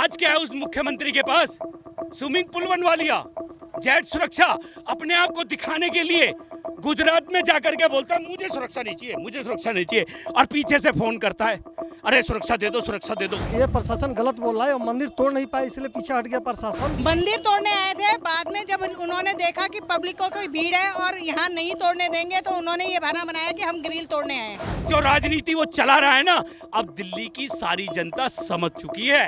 आज क्या है उस मुख्यमंत्री के पास? स्विमिंग पूल बनवा लिया, जेट सुरक्षा अपने आप को दिखाने के लिए गुजरात में जाकर के बोलता है मुझे सुरक्षा नहीं चाहिए, मुझे सुरक्षा नहीं चाहिए, और पीछे से फोन करता है अरे सुरक्षा दे दो, सुरक्षा दे दो। ये प्रशासन गलत बोल रहा है और मंदिर तोड़ नहीं पाए इसलिए पीछे हट गया प्रशासन। मंदिर तोड़ने आए थे, बाद में जब उन्होंने देखा कि पब्लिक को भीड़ है और यहाँ नहीं तोड़ने देंगे तो उन्होंने ये बहाना बनाया कि हम ग्रिल तोड़ने आए हैं। जो राजनीति वो चला रहा है ना, अब दिल्ली की सारी जनता समझ चुकी है,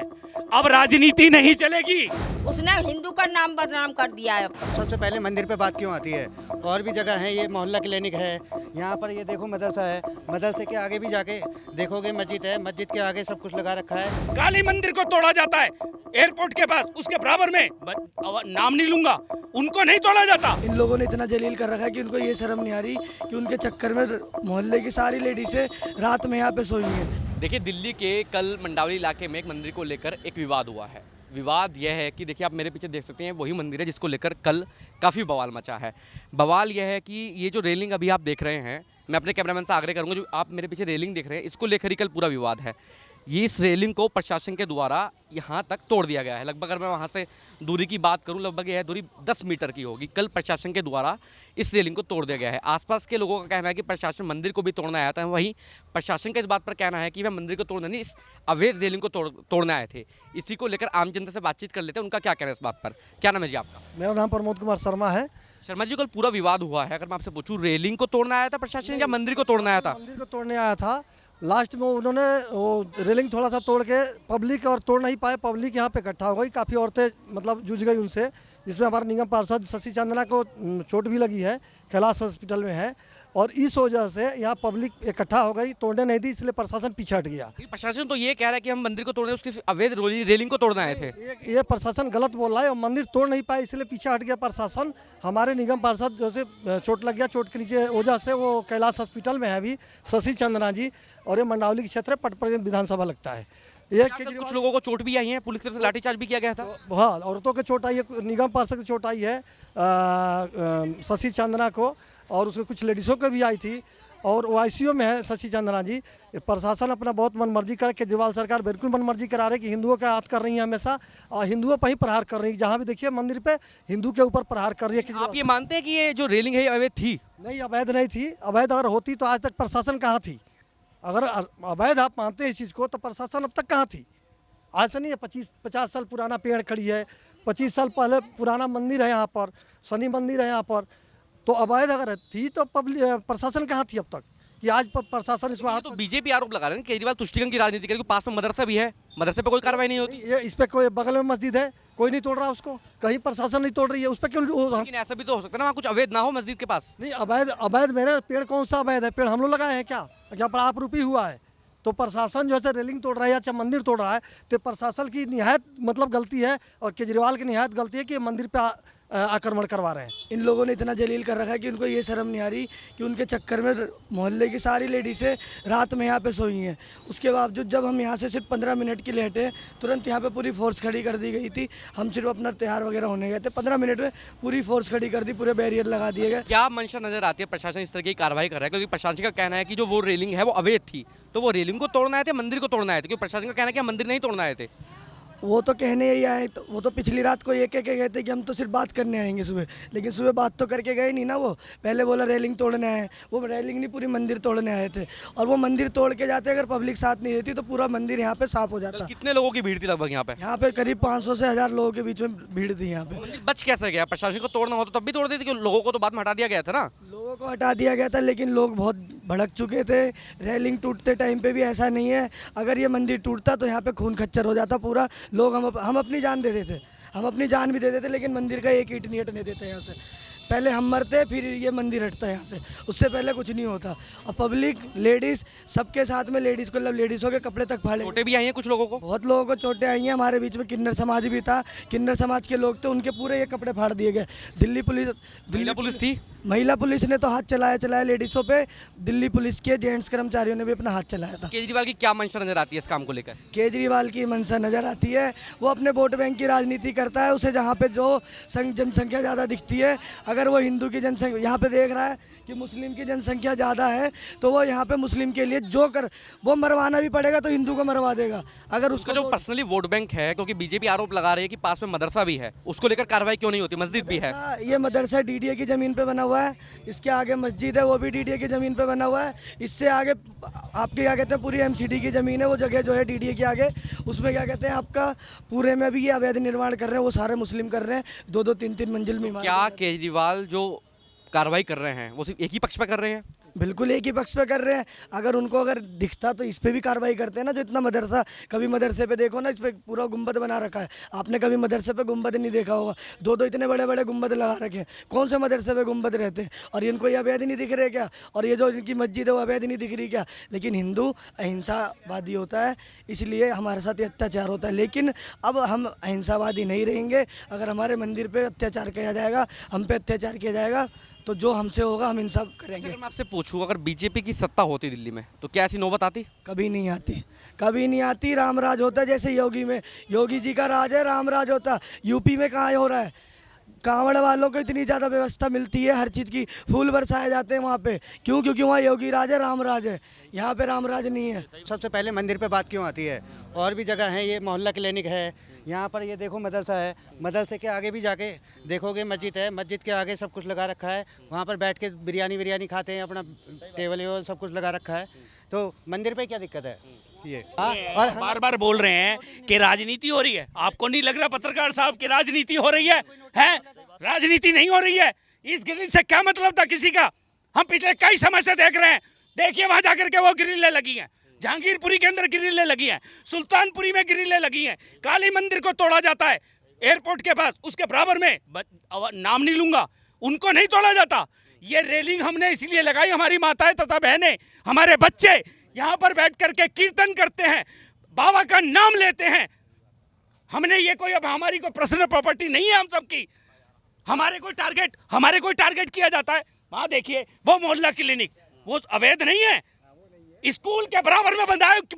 अब राजनीति नहीं चलेगी। उसने हिंदू का नाम बदनाम कर दिया है। सबसे पहले मंदिर पे बात क्यों आती है? और भी जगह है, ये मोहल्ला क्लिनिक है, यहाँ पर ये देखो मदरसा है, मदरसे के आगे भी जाके देखोगे मस्जिद है, मस्जिद के आगे सब कुछ लगा रखा है। काली मंदिर को तोड़ा जाता है एयरपोर्ट के पास, उसके बराबर में नाम नहीं लूंगा, उनको नहीं तोड़ा जाता। इन लोगों ने इतना जलील कर रखा है कि उनको ये शर्म नहीं आ रही कि उनके चक्कर में मोहल्ले की सारी लेडीज़ें रात में यहाँ पे सोई हैं। देखिए, दिल्ली के कल मंडावली इलाके में एक मंदिर को लेकर एक विवाद हुआ है। विवाद यह है कि देखिए, आप मेरे पीछे देख सकते हैं, वही मंदिर है जिसको लेकर कल काफ़ी बवाल मचा है। बवाल यह है कि ये जो रेलिंग अभी आप देख रहे हैं, मैं अपने कैमरामैन से आग्रह करूंगा, जो आप मेरे पीछे रेलिंग देख रहे हैं, इसको लेकर ही कल पूरा विवाद है। ये इस रेलिंग को प्रशासन के द्वारा यहाँ तक तोड़ दिया गया है। लगभग अगर मैं वहाँ से दूरी की बात करूँ, लगभग यह दूरी 10 मीटर की होगी। कल प्रशासन के द्वारा इस रेलिंग को तोड़ दिया गया है। आसपास के लोगों का कहना है कि प्रशासन मंदिर को भी तोड़ना आया था, वहीं प्रशासन का इस बात पर कहना है कि वह मंदिर को तोड़ना नहीं, इस अवैध रेलिंग को तोड़ने आए थे। इसी को लेकर आम जनता से बातचीत कर लेते हैं, उनका क्या कहना है इस बात पर। क्या नाम है जी आपका? मेरा नाम प्रमोद कुमार शर्मा है। शर्मा जी, कल पूरा विवाद हुआ है, अगर मैं आपसे पूछूं, रेलिंग को तोड़ना आया था प्रशासन या मंदिर को तोड़ना आया था? मंदिर को तोड़ने आया था। लास्ट में उन्होंने वो रेलिंग थोड़ा सा तोड़ के पब्लिक और तोड़ नहीं पाए, पब्लिक यहाँ पे इकट्ठा हो गई, काफ़ी औरतें मतलब जूझ गई उनसे, जिसमें हमारे निगम पार्षद शशि चंद्रा को चोट भी लगी है, कैलाश हॉस्पिटल में है, और इस वजह से यहाँ पब्लिक इकट्ठा हो गई, तोड़ने नहीं दी, इसलिए प्रशासन पीछे हट गया। प्रशासन तो ये कह रहा है कि हम मंदिर को तोड़ने, उसकी अवैध रेलिंग को तोड़ना आए थे। ये प्रशासन गलत बोल रहा है और मंदिर तोड़ नहीं पाए इसलिए पीछे हट गया प्रशासन। हमारे निगम पार्षद जैसे चोट लग गया, चोट के नीचे वजह से वो कैलाश हॉस्पिटल में है अभी, शशि चंद्रा जी, और ये मंडावली के क्षेत्र पटपड़ विधानशा लगता है। ये कुछ लोगों को चोट भी आई है, पुलिस की तरफ से लाठीचार्ज भी किया गया था। हाँ, औरतों के चोट आई है, निगम पार्षद की चोट आई है शशि चंद्रा को, और उसमें कुछ लेडीज़ों को भी आई थी, और वो ICU में है शशि चंद्रा जी। प्रशासन अपना बहुत मनमर्जी कर, केजरीवाल सरकार बिल्कुल मनमर्जी करा रही है कि हिंदुओं का हाथ कर रही है हमेशा, और हिंदुओं पर ही प्रहार कर रही है। जहाँ भी देखिए मंदिर पे हिंदू के ऊपर प्रहार कर रही है। आप ये मानते हैं कि ये जो रेलिंग है अवैध थी? नहीं, अवैध नहीं थी। अवैध अगर होती तो आज तक प्रशासन कहाँ थी? अगर अवैध आप मानते हैं इस चीज़ को तो प्रशासन अब तक कहाँ थी? आज से नहीं है, 50 साल पुराना पेड़ खड़ी है, 25 साल पहले पुराना मंदिर है यहाँ पर, शनि मंदिर है यहाँ पर, तो अवैध अगर थी तो पब्लिक प्रशासन कहाँ थी अब तक कि आज प्रशासन इसको हाथ। तो बीजेपी आरोप लगा रहे हैं केजरीवाल तुष्टिकरण की राजनीति करेगी, पास में मदरसा भी है, मदरसे पे कोई कार्रवाई नहीं होती। ये इस पे कोई बगल में मस्जिद है, कोई नहीं तोड़ रहा उसको, कहीं प्रशासन नहीं तोड़ रही है, उस पर क्यों? लेकिन ऐसा भी तो हो सकता है ना, वहाँ कुछ अवैध ना हो मस्जिद के पास। नहीं, अवैध मेरे पेड़ कौन सा अवैध है? पेड़ हम लोग लगाए हैं क्या पर आप रूपी हुआ है? तो प्रशासन जो है रेलिंग तोड़ रहा है या चाहे मंदिर तोड़ रहा है, तो प्रशासन की निहायत मतलब गलती है, और केजरीवाल की निहायत गलती है कि मंदिर पे आक्रमण करवा रहे हैं। इन लोगों ने इतना जलील कर रखा है कि उनको ये शर्म नहीं आ रही कि उनके चक्कर में मोहल्ले की सारी लेडीज़ें रात में यहाँ पे सोई हैं। उसके बावजूद जब हम यहाँ से सिर्फ 15 मिनट के लिए हटे, तुरंत यहाँ पे पूरी फोर्स खड़ी कर दी गई थी। हम सिर्फ अपना त्योहार वगैरह होने गए थे, 15 मिनट में पूरी फोर्स खड़ी कर दी, पूरे बैरियर लगा दिए गए। क्या मंशा नजर आती है प्रशासन इस तरह की कार्रवाई कर रहा है? क्योंकि प्रशासन का कहना है कि जो वो रेलिंग है वो अवैध थी, तो वो रेलिंग को तोड़ना आए थे, मंदिर को तोड़ना आए थे? क्योंकि प्रशासन का कहना है कि मंदिर नहीं तोड़ना आए थे। वो तो कहने ही आए, तो वो तो पिछली रात को ये कह के गए थे कि हम तो सिर्फ बात करने आएंगे सुबह, लेकिन सुबह बात तो करके गए नहीं ना। वो पहले बोला रेलिंग तोड़ने आए, वो रेलिंग नहीं पूरी मंदिर तोड़ने आए थे, और वो मंदिर तोड़ के जाते अगर पब्लिक साथ नहीं देती तो पूरा मंदिर यहाँ पे साफ हो जाता। कितने लोगों की भीड़ थी लगभग यहाँ पे? यहाँ पे करीब 500 से 1000 लोगों के बीच में भीड़ थी यहाँ पे। मंदिर बच कैसे गया? प्रशासन को तोड़ना होता तब भी तोड़ देते, क्योंकि लोगों को तो बाद में हटा दिया गया था ना। लोगों को हटा दिया गया था, लेकिन लोग बहुत भड़क चुके थे। रेलिंग टूटते टाइम पे भी ऐसा नहीं है, अगर ये मंदिर टूटता तो यहाँ पे खून खच्चर हो जाता पूरा। लोग हम अपनी जान दे देते, हम अपनी जान भी दे देते, लेकिन मंदिर का एक ईंट नहीं हटने देते यहाँ से। पहले हम मरते फिर ये मंदिर हटता है यहाँ से, उससे पहले कुछ नहीं होता। और पब्लिक लेडीज़ सबके साथ में, लेडीज़ को लेडीज़ों के कपड़े तक फाड़े। चोटें भी आई हैं कुछ लोगों को? बहुत लोगों को चोटें आई हैं। हमारे बीच में किन्नर समाज भी था, किन्नर समाज के लोग थे, उनके पूरे ये कपड़े फाड़ दिए गए। दिल्ली पुलिस थी, महिला पुलिस ने तो हाथ चलाया लेडीज़ों पे। दिल्ली पुलिस के जेंट्स कर्मचारियों ने भी अपना हाथ चलाया था। केजरीवाल की क्या मंशा नजर आती है इस काम को लेकर? केजरीवाल की मंशा नज़र आती है, वो अपने वोट बैंक की राजनीति करता है। उसे जहाँ पे जो जनसंख्या ज़्यादा दिखती है, अगर वो हिंदू की जनसंख्या यहाँ पे देख रहा है कि मुस्लिम की जनसंख्या ज़्यादा है, तो वो यहाँ पे मुस्लिम के लिए वो मरवाना भी पड़ेगा तो हिंदू को मरवा देगा। अगर उसका उसको जो पर्सनली वोट बैंक है, क्योंकि बीजेपी आरोप लगा रही है कि पास में मदरसा भी है, उसको लेकर कार्रवाई क्यों नहीं होती? मस्जिद भी है। ये मदरसा डीडीए की ज़मीन पे बना हुआ है, इसके आगे मस्जिद है वो भी डीडीए की ज़मीन पे बना हुआ है, इससे आगे आपके क्या कहते हैं पूरी एमसीडी की ज़मीन है, वो जगह जो है डीडीए के आगे, उसमें क्या कहते हैं आपका पूरे में भी ये अवैध निर्माण कर रहे हैं, वो सारे मुस्लिम कर रहे हैं, 2-2 3-3 मंजिल में। क्या केजरीवाल जो कार्रवाई कर रहे हैं वो सिर्फ एक ही पक्ष पे कर रहे हैं? बिल्कुल एक ही पक्ष पे कर रहे हैं। अगर दिखता तो इस पे भी कार्रवाई करते हैं ना। जो इतना मदरसा, कभी मदरसे पे देखो ना, इस पे पूरा गुंबद बना रखा है, आपने कभी मदरसे पे गुंबद नहीं देखा होगा। 2-2 इतने बड़े बड़े गुंबद लगा रखे हैं, कौन से मदरसे पे गुंबद रहते हैं? और इनको ये अवैध नहीं दिख रहे क्या? और ये जो इनकी मस्जिद है वो अवैध नहीं दिख रही क्या? लेकिन हिंदू अहिंसावादी होता है, इसलिए हमारे साथ ये अत्याचार होता है। लेकिन अब हम अहिंसावादी नहीं रहेंगे। अगर हमारे मंदिर पे अत्याचार किया जाएगा, हम पे अत्याचार किया जाएगा, तो जो हमसे होगा हम इंसाफ करेंगे। अगर मैं आपसे पूछूं, अगर बीजेपी की सत्ता होती दिल्ली में तो क्या ऐसी नौबत आती? कभी नहीं आती, कभी नहीं आती। राम राज होता है जैसे योगी जी का राज है, राम राज होता। यूपी में कहाँ हो रहा है? कांवड़ वालों को इतनी ज़्यादा व्यवस्था मिलती है, हर चीज़ की फूल बरसाए जाते हैं वहाँ पे। क्यों? क्योंकि वहाँ योगी राज है, राम राज है। यहाँ पे राम राज नहीं है। सबसे पहले मंदिर पे बात क्यों आती है? और भी जगह है, ये मोहल्ला क्लिनिक है, यहाँ पर ये देखो मदरसा है, मदरसे के आगे भी जाके देखोगे मस्जिद है, मस्जिद के आगे सब कुछ लगा रखा है, वहाँ पर बैठ के बिरयानी खाते हैं, अपना टेबल वेबल सब कुछ लगा रखा है। तो मंदिर पे क्या दिक्कत है? ये और बार बार बोल रहे हैं कि राजनीति हो रही है। आपको नहीं लग रहा पत्रकार साहब की राजनीति हो रही है? राजनीति नहीं हो रही है। इस ग्रिल से क्या मतलब था किसी का? हम पिछले कई समय से देख रहे हैं। देखिए वहां जाकर के वो ग्रिलें लगी हैं, जहांगीरपुरी के अंदर ग्रिलें लगी हैं, सुल्तानपुरी में ग्रिलें लगी हैं, काली मंदिर को तोड़ा जाता है एयरपोर्ट के पास, उसके बराबर में नाम नहीं लूंगा, उनको नहीं तोड़ा जाता। ये रेलिंग हमने इसलिए लगाई, हमारी माताएं तथा बहनें, हमारे बच्चे यहाँ पर बैठ करके कीर्तन करते हैं, बाबा का नाम लेते हैं। हमने ये कोई, अब हमारी कोई पर्सनल प्रॉपर्टी नहीं है हम सबकी, हमारे कोई टारगेट किया जाता है। वहां देखिए वो मोहल्ला क्लिनिक, वो अवैध नहीं है? स्कूल के बराबर में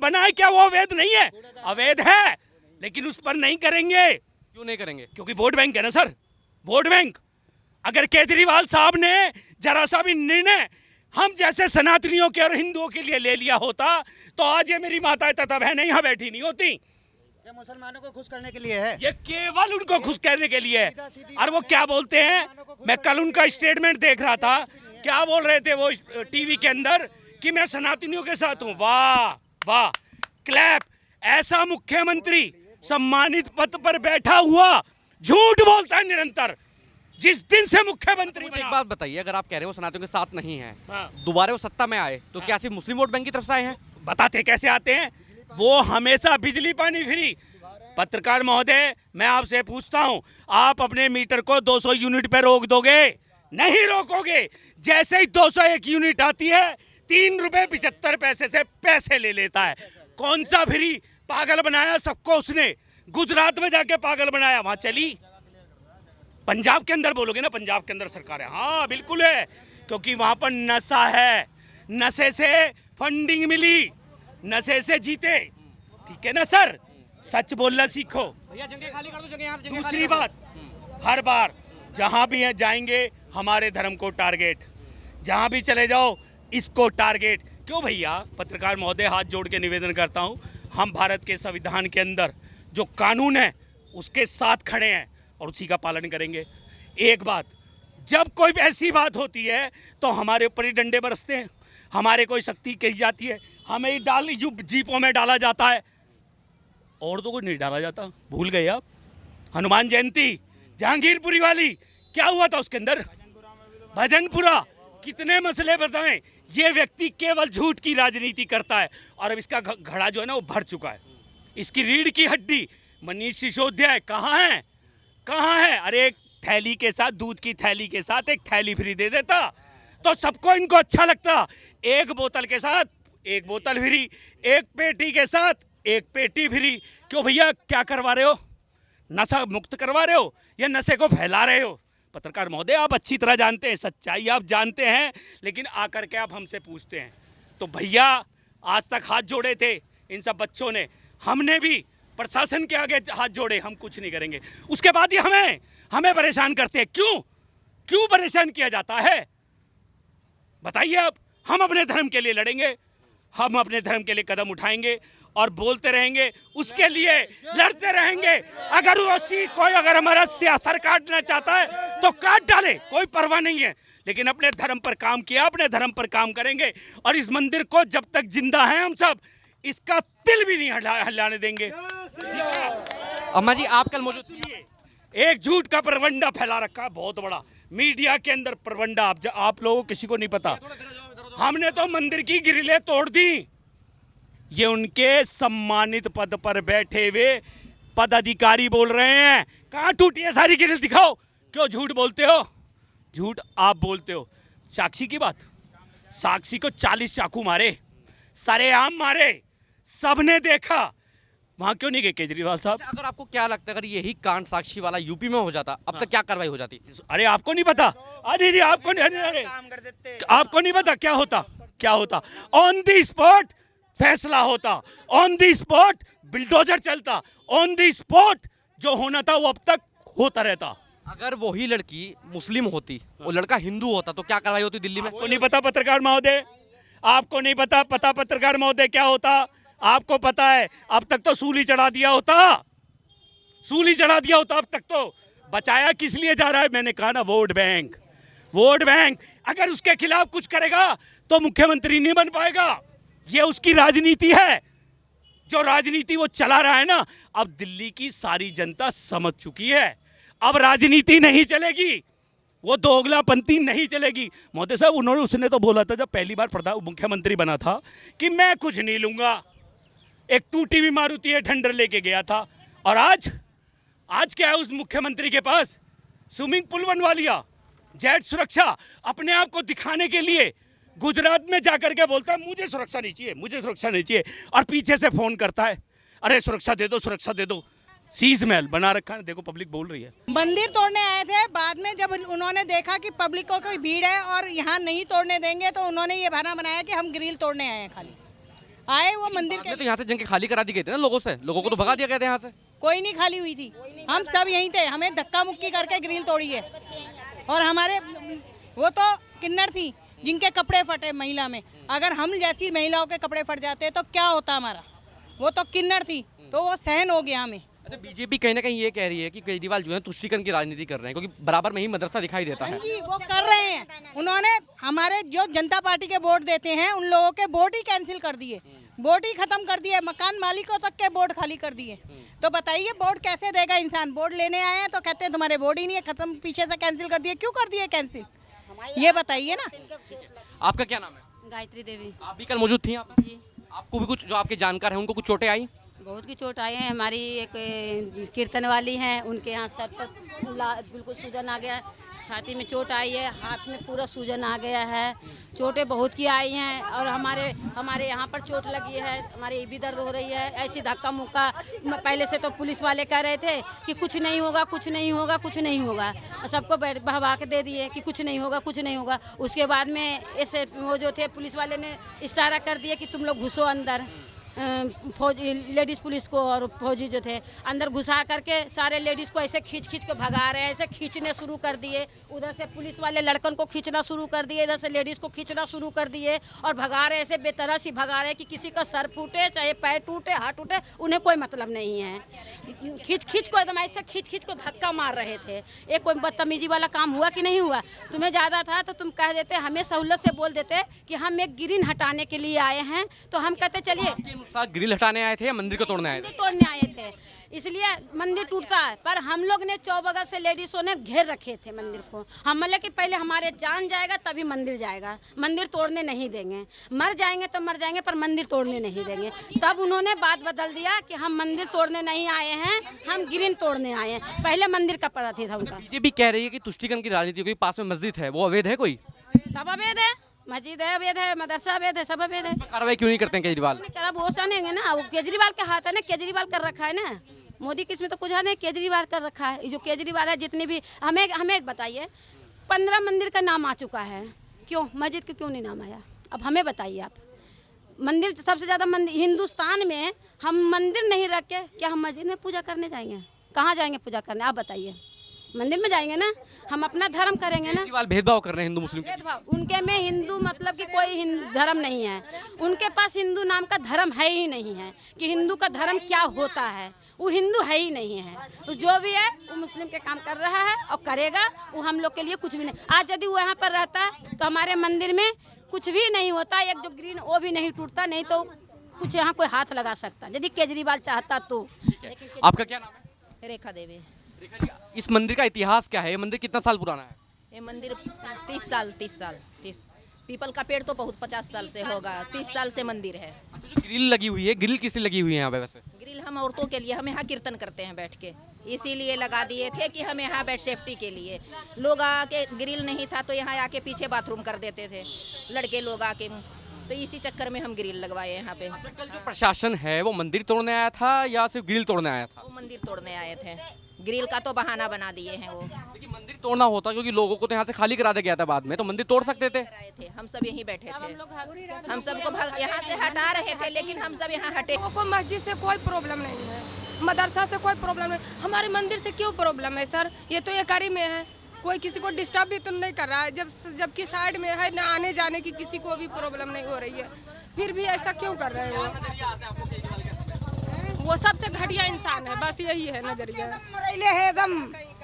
बनाए क्या वो अवैध नहीं है? अवैध है, लेकिन उस पर नहीं करेंगे। क्यों नहीं करेंगे? क्योंकि वोट बैंक है ना सर, वोट बैंक। अगर केजरीवाल साहब ने जरा सा भी निर्णय हम जैसे सनातनियों के और हिंदुओं के लिए ले लिया होता, तो आज ये मेरी माताएं तथा बहनें यहाँ बैठी नहीं होती। ये मुसलमानों को खुश करने के लिए है, ये केवल उनको खुश करने के लिए है। और वो क्या बोलते हैं, मैं कल उनका स्टेटमेंट देख रहा था, क्या बोल रहे थे वो टीवी के अंदर कि मैं सनातनियों के साथ हूं। वाह वाह, क्लैप। ऐसा मुख्यमंत्री सम्मानित पद पर बैठा हुआ झूठ बोलता है निरंतर। जिस दिन से मुख्यमंत्री मुझे एक बात बताइए, अगर आप कह रहे हो सनातनियों के साथ नहीं है, दोबारा वो सत्ता में आए तो क्या सिर्फ मुस्लिम वोट बैंक की तरफ से आए हैं? बताते कैसे आते हैं, वो हमेशा बिजली पानी फ्री। पत्रकार महोदय, मैं आपसे पूछता हूं, आप अपने मीटर को 200 यूनिट पे रोक दोगे? नहीं रोकोगे। जैसे ही 201 यूनिट आती है, 3 रुपए 75 पैसे से पैसे ले लेता है। कौन सा फ्री? पागल बनाया सबको उसने। गुजरात में जाके पागल बनाया, वहां चली। पंजाब के अंदर बोलोगे ना, पंजाब के अंदर सरकार है, हाँ बिल्कुल है, क्योंकि वहां पर नशा है, नशे से फंडिंग मिली, नशे से जीते। ठीक है ना सर, सच बोलना सीखो। जगह खाली कर दो, जगह यहाँ दूसरी बात, हर बार जहां भी है जाएंगे हमारे धर्म को टारगेट, जहां भी चले जाओ इसको टारगेट। क्यों भैया? पत्रकार महोदय, हाथ जोड़ के निवेदन करता हूं, हम भारत के संविधान के अंदर जो कानून है उसके साथ खड़े हैं और उसी का पालन करेंगे। एक बात, जब कोई ऐसी बात होती है तो हमारे ऊपर ही डंडे बरसते हैं, हमारे कोई शक्ति कही जाती है, हमें ही जीपों में डाला जाता है, और तो कोई नहीं डाला जाता। भूल गए आप हनुमान जयंती जहांगीरपुरी वाली, क्या हुआ था उसके अंदर? भजनपुरा। कितने मसले बताएं। ये व्यक्ति केवल झूठ की राजनीति करता है, और अब इसका घड़ा जो है ना वो भर चुका है। इसकी रीढ़ की हड्डी मनीष सिसोदिया कहाँ है? कहाँ है? अरे एक थैली के साथ, दूध की थैली के साथ एक थैली फ्री दे देता तो सबको इनको अच्छा लगता। एक बोतल के साथ एक बोतल फ्री, एक पेटी के साथ एक पेटी फ्री। क्यों भैया, क्या करवा रहे हो? नशा मुक्त करवा रहे हो या नशे को फैला रहे हो? पत्रकार महोदय, आप अच्छी तरह जानते हैं, सच्चाई आप जानते हैं, लेकिन आकर के आप हमसे पूछते हैं। तो भैया, आज तक हाथ जोड़े थे इन सब बच्चों ने, हमने भी प्रशासन के आगे हाथ जोड़े, हम कुछ नहीं करेंगे। उसके बाद ही हमें परेशान करते हैं। क्यों? क्यों परेशान किया जाता है? बताइए आप। हम अपने धर्म के लिए लड़ेंगे, हम अपने धर्म के लिए कदम उठाएंगे और बोलते रहेंगे, उसके लिए लड़ते रहेंगे। अगर कोई अगर हमारा सर काटना चाहता है तो काट डाले, कोई परवाह नहीं है, लेकिन अपने धर्म पर काम किया, अपने धर्म पर काम करेंगे। और इस मंदिर को जब तक जिंदा है हम सब, इसका तिल भी नहीं हिलाने देंगे। अम्मा जी, आप कल मौजूद थी। एक झूठ का परवंडा फैला रखा है बहुत बड़ा मीडिया के अंदर। परवंडा आप लोगों को किसी को नहीं पता। हमने तो मंदिर की ग्रिलें तोड़ दी। ये उनके सम्मानित पद पर बैठे हुए पदाधिकारी बोल रहे हैं। कहाँ टूटी है सारी ग्रिल, दिखाओ। क्यों झूठ बोलते हो? झूठ आप बोलते हो। साक्षी की बात, साक्षी को 40 चाकू मारे, सरेआम मारे, सबने देखा। वहां क्यों नहीं गए केजरीवाल साहब? अगर आपको क्या लगता है, अगर यही कांड साक्षी वाला यूपी में हो जाता, अब तक क्या कार्रवाई हो जाती? अरे आपको नहीं पता? अरे आपको नहीं, अरे आपको नहीं पता क्या होता? क्या होता? ऑन द स्पॉट फैसला होता, ऑन द स्पॉट बिल्डोजर चलता, ऑन द स्पॉट जो होना था वो अब तक होता रहता। अगर वही लड़की मुस्लिम होती, वो लड़का हिंदू होता, तो क्या कार्रवाई होती दिल्ली में? आपको नहीं पता पत्रकार महोदय? आपको नहीं पता पत्रकार महोदय क्या होता? आपको पता है अब तक तो सूली चढ़ा दिया होता, सूली चढ़ा दिया होता अब तक तो। बचाया किस लिए जा रहा है? मैंने कहा ना, वोट बैंक। वोट बैंक अगर उसके खिलाफ कुछ करेगा तो मुख्यमंत्री नहीं बन पाएगा। ये उसकी राजनीति है, जो राजनीति वो चला रहा है ना। अब दिल्ली की सारी जनता समझ चुकी है, अब राजनीति नहीं चलेगी, वो दोगलापंथी नहीं चलेगी। मोदी साहब उसने तो बोला था जब पहली बार मुख्यमंत्री बना था कि मैं कुछ नहीं लूंगा। एक टूटी हुई मारुति है ठंडर लेके गया था। और आज क्या है उस मुख्यमंत्री के पास? स्विमिंग पूल बनवा लिया, जेट सुरक्षा। अपने आप को दिखाने के लिए गुजरात में जाकर के बोलता है मुझे सुरक्षा नहीं चाहिए, मुझे सुरक्षा नहीं चाहिए। और पीछे से फोन करता है, अरे सुरक्षा दे दो, सुरक्षा दे दो। शीश महल बना रखा है, देखो पब्लिक बोल रही है। मंदिर तोड़ने आए थे, बाद में जब उन्होंने देखा कि पब्लिकों की भीड़ है और यहाँ नहीं तोड़ने देंगे, तो उन्होंने ये बहाना बनाया कि हम ग्रिल तोड़ने आए हैं। खाली आए वो मंदिर के, तो यहाँ से जगह खाली करा दी गई थी ना लोगों से, लोगों को तो भगा दिया गया था यहाँ से। कोई नहीं खाली हुई थी, हम सब यहीं थे। हमें धक्का मुक्की करके ग्रिल तोड़ी है। और हमारे वो तो किन्नर थी जिनके कपड़े फटे महिला में। अगर हम जैसी महिलाओं के कपड़े फट जाते तो क्या होता हमारा? वो तो किन्नर थी, तो वो सहन हो गया हमें। अच्छा, बीजेपी कहीं ना कहीं ये कह रही है कि केजरीवाल जो है तुष्टीकरण की राजनीति कर रहे हैं, क्योंकि बराबर में ही मदरसा दिखाई देता है। जी, वो कर रहे हैं। उन्होंने हमारे जो जनता पार्टी के वोट देते हैं उन लोगों के वोट ही कैंसिल कर दिए, वोट ही खत्म कर दिए, मकान मालिकों तक के वोट खाली कर दिए। तो बताइए वोट कैसे देगा इंसान? वोट लेने आए हैं तो कहते हैं तुम्हारे वोट ही नहीं है, खत्म, पीछे से कैंसिल कर दिए। क्यों कर दिए कैंसिल, ये बताइए ना। आपका क्या नाम है? गायत्री देवी। आप भी कल मौजूद थी यहाँ? जी, आपको भी कुछ, जो आपके जानकार हैं उनको कुछ चोटें आई? बहुत की चोट आई है। हमारी एक कीर्तन वाली हैं, उनके यहाँ सर पर बिल्कुल सूजन आ गया है, छाती में चोट आई है, हाथ में पूरा सूजन आ गया है। चोटें बहुत की आई हैं। और हमारे यहाँ पर चोट लगी है, हमारी भी दर्द हो रही है। ऐसी धक्का मुक्का पहले से तो पुलिस वाले कह रहे थे कि कुछ नहीं होगा, कुछ नहीं होगा, कुछ नहीं होगा। सबको बहवा के दे दिए कि कुछ नहीं होगा, कुछ नहीं होगा। उसके बाद में ऐसे वो जो थे पुलिस वाले ने इशारा कर दिया कि तुम लोग घुसो अंदर। फौजी लेडीज़ पुलिस को और फौजी जो थे अंदर घुसा करके सारे लेडीज़ को ऐसे खींच के भगा रहे हैं, ऐसे खींचने शुरू कर दिए। उधर से पुलिस वाले लड़कन को खींचना शुरू कर दिए, इधर से लेडीज़ को खींचना शुरू कर दिए और भगा रहे, ऐसे बेतरस ही भगा रहे कि किसी का सर फूटे, चाहे पैर टूटे, हाथ टूटे, उन्हें कोई मतलब नहीं है। खींच को एकदम ऐसे खींच को धक्का मार रहे थे। एक कोई बदतमीजी वाला काम हुआ कि नहीं हुआ? तुम्हें ज़्यादा था तो तुम कह देते, हमें सहूलत से बोल देते कि हम एक ग्रिल हटाने के लिए आए हैं, तो हम कहते चलिए। ग्रिल हटाने आए थे या मंदिर को तोड़ने आए थे? मंदिर तोड़ने आए थे, इसलिए मंदिर टूटता है। पर हम लोग ने चौबगल से लेडीज़ों ने घेर रखे थे मंदिर को। हम बोले कि पहले हमारे जान जाएगा तभी मंदिर जाएगा, मंदिर तोड़ने नहीं देंगे। मर जाएंगे तो मर जाएंगे पर मंदिर तोड़ने नहीं देंगे। तब उन्होंने बात बदल दिया कि हम मंदिर तोड़ने नहीं आए हैं, हम ग्रिल तोड़ने आए हैं। पहले मंदिर का पड़ा था उनका। बीजेपी कह रही है कि तुष्टीकरण की राजनीति, क्योंकि पास में मस्जिद है, वो अवैध है? कोई सब अवैध है, मस्जिद है अवैध है, मदरसा अवैध है, सब अवैध है। कार्रवाई क्यों नहीं करते हैं केजरीवाल? वो जानेंगे ना, वो केजरीवाल के हाथ है ना, केजरीवाल कर रखा है ना। मोदी किस में तो कुछ नहीं, केजरीवाल कर रखा है। जो केजरीवाल है जितनी भी, हमें एक बताइए, 15 मंदिर का नाम आ चुका है, क्यों मस्जिद का क्यों नहीं नाम आया? अब हमें बताइए आप। मंदिर सबसे ज़्यादा मंदिर हिंदुस्तान में, हम मंदिर नहीं रख के क्या हम मस्जिद में पूजा करने जाएंगे? कहाँ जाएंगे पूजा करने? आप बताइए। मंदिर में जाएंगे ना, हम अपना धर्म करेंगे ना। केजरीवाल भेदभाव कर रहे हैं हिंदू मुस्लिम के। भेदभाव उनके में हिंदू मतलब कि कोई धर्म नहीं है, उनके पास हिंदू नाम का धर्म है ही नहीं है कि हिंदू का धर्म क्या होता है, वो हिंदू है ही नहीं है। तो जो भी है वो मुस्लिम के काम कर रहा है और करेगा, वो हम लोग के लिए कुछ भी नहीं। आज यदि वो यहाँ पर रहता है तो हमारे मंदिर में कुछ भी नहीं होता, एक जो ग्रीन वो भी नहीं टूटता, नहीं तो कुछ यहाँ कोई हाथ लगा सकता यदि केजरीवाल चाहता तो। आपका क्या नाम है? रेखा देवी। रेखा जी, इस मंदिर का इतिहास क्या है? ये मंदिर कितना साल पुराना है? ये मंदिर 30 पीपल का पेड़ तो बहुत 50 साल से होगा, 30 साल से मंदिर है। अच्छा, जो ग्रिल लगी हुई है, ग्रिल किस लिए लगी हुई है यहाँ पे वैसे? ग्रिल हम औरतों के लिए, हम यहाँ कीर्तन करते हैं बैठ के, इसीलिए लगा दिए थे कि हम यहाँ बैठ सेफ्टी के लिए। लोग आके, ग्रिल नहीं था तो यहाँ आके पीछे बाथरूम कर देते थे लड़के लोग आके, तो इसी चक्कर में हम ग्रिल लगवाए यहाँ पे। अच्छा, कल जो प्रशासन है वो मंदिर तोड़ने आया था या सिर्फ ग्रिल तोड़ने आया था? वो मंदिर तोड़ने आए थे, ग्रिल का तो बहाना बना दिए हैं वो। देखिए, मंदिर तोड़ना होता क्योंकि लोगों को तो यहाँ से खाली करा दिया गया था बाद में, तो मंदिर तोड़ सकते थे। आए थे, हम सब यहीं बैठे थे, हम सबको यहाँ से हटा रहे थे, लेकिन हम सब यहाँ हटे। लोगों को मस्जिद से कोई प्रॉब्लम नहीं है, मदरसा से कोई प्रॉब्लम नहीं, हमारे मंदिर से क्यों प्रॉब्लम है सर? ये तो एकारी में है, कोई किसी को डिस्टर्ब भी तो नहीं कर रहा है, जबकि साइड में है ना, आने जाने की किसी को भी प्रॉब्लम नहीं हो रही है, फिर भी ऐसा क्यों कर रहे हैं? वो सबसे घटिया इंसान है, बस यही है नजरिया। है एकदम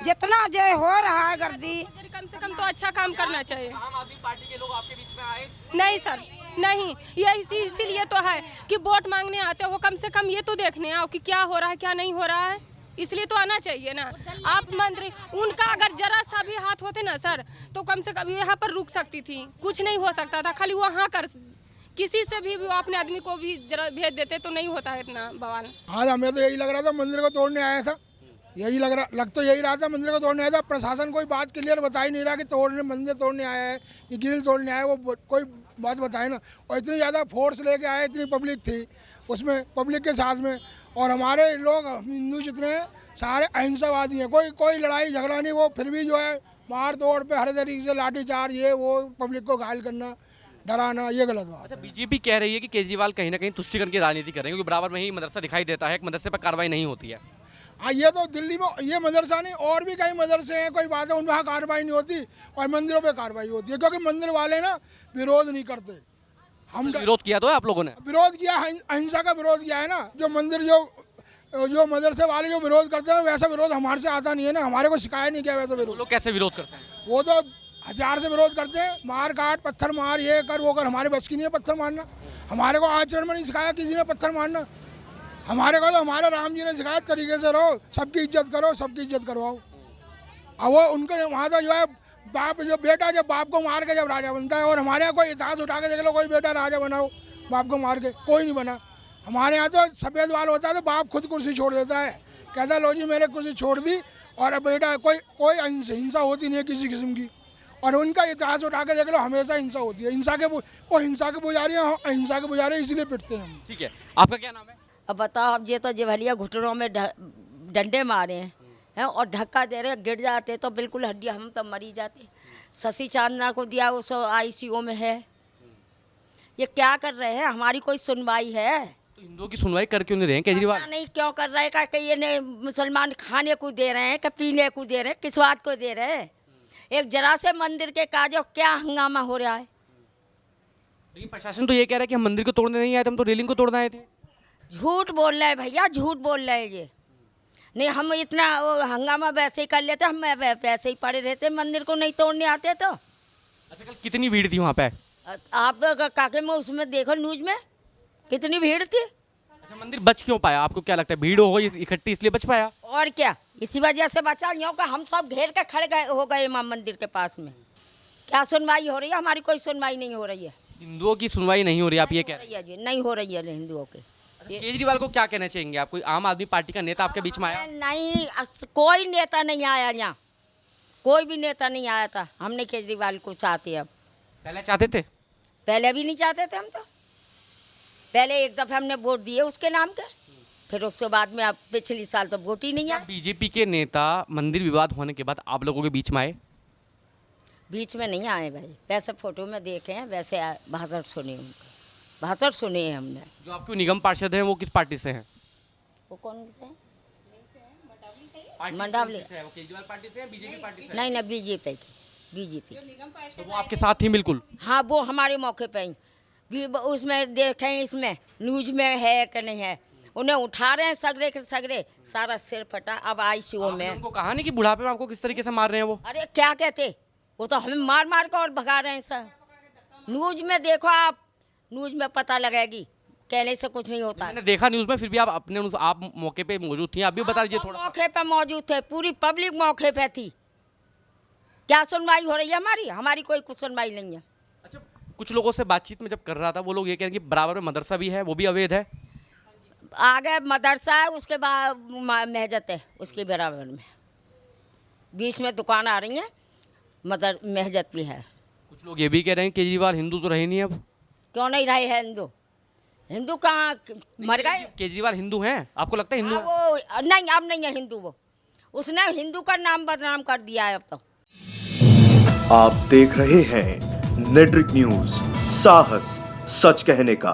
जितना जो हो रहा है गर्दी, कम से कम तो अच्छा काम करना चाहिए। आम आदमी पार्टी के लोग आपके बीच में आए? नहीं सर, नहीं, ये इसीलिए तो है कि वोट मांगने आते हो, कम से कम ये तो देखने आओ कि क्या हो रहा है क्या नहीं हो रहा है, इसलिए तो आना चाहिए ना। आप मंत्री, उनका अगर जरा सा भी हाथ होते ना सर, तो कम से कम यहाँ पर रुक सकती थी, कुछ नहीं हो सकता था, खाली वहाँ कर किसी से भी वो अपने आदमी को भी जरा भेज देते तो नहीं होता है इतना बवाल। आज हमें तो यही लग रहा था मंदिर को तोड़ने आया था, यही लग तो यही रहा था मंदिर को तोड़ने आया था। प्रशासन कोई बात क्लियर बता ही नहीं रहा कि मंदिर तोड़ने आया है कि ग्रिल तोड़ने आया है, वो कोई बात बताए ना। और इतनी ज़्यादा फोर्स लेके आए, इतनी पब्लिक थी उसमें, पब्लिक के साथ में, और हमारे लोग हिंदू जितने हैं सारे अहिंसावादी हैं, कोई लड़ाई झगड़ा नहीं, वो फिर भी जो है मार तोड़ पे हर तरीके से लाठीचार्ज, ये वो पब्लिक को घायल करना, डराना, ये गलत बात है। बीजेपी कह रही है कि केजरीवाल कहीं ना कहीं तुष्टिकरण की राजनीति कर रहे हैं, क्योंकि बराबर में ही मदरसा दिखाई देता है, एक मदरसे पर कार्रवाई नहीं होती है। हाँ, ये तो दिल्ली में ये मदरसा नहीं, और भी कई मदरसे हैं, कोई बात है उन वहाँ कार्रवाई नहीं होती और मंदिरों पे कार्रवाई होती है, क्योंकि मंदिर वाले ना विरोध नहीं करते। हम विरोध किया तो है आप लोगों ने? विरोध किया, अहिंसा का विरोध किया है ना। जो मंदिर जो मदरसे वाले जो विरोध करते हैं वैसा विरोध हमारे से आता नहीं है ना, हमारे को शिकायत नहीं किया वैसा विरोध। लोग कैसे विरोध करते हैं? वो तो हजार से विरोध करते हैं, मार काट, पत्थर मार, ये कर वो कर, हमारे बस की नहीं है पत्थर मारना। हमारे को आचरण में नहीं सिखाया किसी ने पत्थर मारना, हमारे को तो हमारे राम जी ने सिखाया तरीके से रहो, सबकी इज्जत करो, सबकी इज्जत करवाओ। अब वो उनके वहाँ तो जो है बाप, जो बेटा जब बाप को मार के जब राजा बनता है, और हमारे यहाँ कोई इतिहास उठा के देख लो, कोई बेटा राजा बनाओ बाप को मार के, कोई नहीं बना। हमारे यहाँ तो सफ़ेद वाल होता है तो बाप खुद कुर्सी छोड़ देता है, कहता लो जी मैंने कुर्सी छोड़ दी, और बेटा कोई हिंसा होती नहीं है किसी किस्म की। और उनका इतिहास उठा के देख लो, हमेशा हिंसा होती है, वो हिंसा के पुजारी हैं, अहिंसा के पुजारी, इसलिए पिटते हैं हम। ठीक है, आपका क्या नाम है? अब बताओ, अब ये तो जवलिया घुटनों में डंडे मारे हैं और धक्का दे रहे, गिर जाते तो बिल्कुल हड्डी, हम तो मरी जाते। शशि चांदना को दिया, उस ICU में है, ये क्या कर रहे हैं? हमारी कोई सुनवाई है? तो हिंदुओं की सुनवाई कर क्यों नहीं रहे हैं केजरीवाल? नहीं क्यों कर रहे हैं? कि ये नहीं मुसलमान खाने को दे रहे हैं कि पीने को दे रहे हैं, किस बात को दे रहे हैं? एक जरा से मंदिर के काजों क्या हंगामा हो रहा है। लेकिन प्रशासन तो ये कह रहा है कि हम मंदिर को तोड़ने नहीं आए थे, हम तो रेलिंग को तोड़ने आए थे। झूठ बोल रहे हैं भैया, झूठ बोल रहे हैं ये। नहीं, हम इतना हंगामा वैसे ही कर लेते, हम वैसे ही पड़े रहते, मंदिर को नहीं तोड़ने आते तो। अच्छा, कल कितनी भीड़ थी वहाँ पे? आप काके में उसमें देखो न्यूज में कितनी भीड़ थी। अच्छा, मंदिर बच क्यों पाया? आपको क्या लगता है भीड़ हो गई इकट्ठी इसलिए बच पाया? और क्या, इसी वजह से बचा नहीं होगा। हम सब घेर के खड़े हो गए मां मंदिर के पास में। क्या सुनवाई हो रही है? हमारी कोई सुनवाई नहीं हो रही है। हिंदुओं की सुनवाई नहीं हो रही, आप ये कह रहे हैं? जी, नहीं हो रही है हिंदुओं की। केजरीवाल को क्या कहना चाहेंगे आप? कोई आम आदमी पार्टी का नेता आपके बीच में आया? नहीं, कोई नेता नहीं आया यहाँ, कोई भी नेता नहीं आया था। हमने केजरीवाल को चाहते, अब पहले चाहते थे? पहले भी नहीं चाहते थे हम तो। पहले एक दफे हमने वोट दिए उसके नाम के, फिर उसके बाद में अब पिछली साल तो वोट ही नहीं आया। बीजेपी के नेता मंदिर विवाद होने के बाद आप लोगों के बीच में आए? बीच में नहीं आए भाई, वैसे फोटो में देखे हैं, वैसे भाषण सुने, उनका भाषण सुने हैं हमने। जो आपके निगम पार्षद हैं वो किस पार्टी से हैं? वो कौन से हैं? मंडावली केजरीवाल पार्टी से है, बीजेपी पार्टी से? नहीं ना बीजेपी तो वो आपके साथ थी बिल्कुल? हाँ वो हमारे मौके पे ही भी उसमें देखें, इसमें न्यूज में है कि नहीं है, उन्हें उठा रहे हैं सगरे के सगरे, सारा सिर फटा। अब आईसीयू में उनको कहा नहीं कि बुढ़ापे में आपको किस तरीके से मार रहे हैं वो? अरे क्या कहते, वो तो हमें मार मार कर और भगा रहे हैं सर। न्यूज में देखो आप, न्यूज में पता लगेगी, कहने से कुछ नहीं होता। मैंने देखा न्यूज में, फिर भी आप मौके पे मौजूद थी, आप भी बता दीजिए थोड़ा। मौके पे मौजूद थे, पूरी पब्लिक मौके पे थी। क्या सुनवाई हो रही है हमारी कोई कुछ सुनवाई नहीं है। अच्छा, कुछ लोगों से बातचीत में जब कर रहा था वो लोग ये कह रहे हैं कि बराबर में मदरसा भी है, वो भी अवैध है। आगे मदरसा है, उसके बाद महजत है, उसके बराबर में बीच में दुकान आ रही है, महजत भी है। कुछ लोग ये भी कह रहे हैं केजरीवाल हिंदू तो रहे नहीं अब। क्यों नहीं रहे हैं हिंदू कहाँ मर गए? केजरीवाल हिंदू हैं, आपको लगता है हिंदू? वो नहीं, अब नहीं है हिंदू, वो उसने हिंदू का नाम बदनाम कर दिया है अब तो। आप देख रहे हैं नेट्रिक न्यूज, साहस सच कहने का।